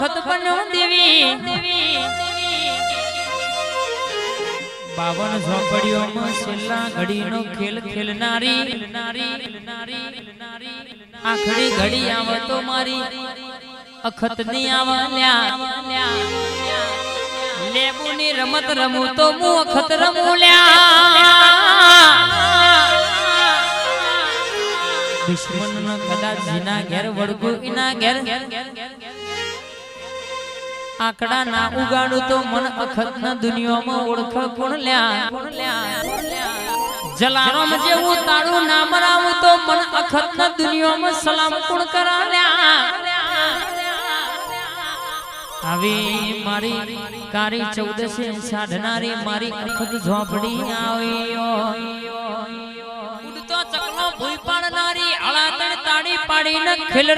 અખત બનો દેવી 52 ઝોપડીઓમાં છેલ્લા ઘડીનો ખેલ ખેલનારી આખરી ઘડી આવે તો મારી અખત ની આવલ્યા લેબુની રમત રમું તો હું અખત રમું લ્યા દુશ્મન ન કદાચ જીના ઘેર વળગું ઇના ઘેર આકડા ના ઉગાડું તો મન અખત ના દુનિયામાં ઓળખ કોણ લ્યા જલારામ જેવું તાળું ના મરાવું તો મન અખત ના દુનિયામાં સલામ કોણ કરા લ્યા આવી મારી કારી 14 સાધનારી મારી અખત ઝોપડી આવ્યો ઉડતો ચકલો ભૂઈ પાડનારી આળા તણ તાળી પાડીને ખેલ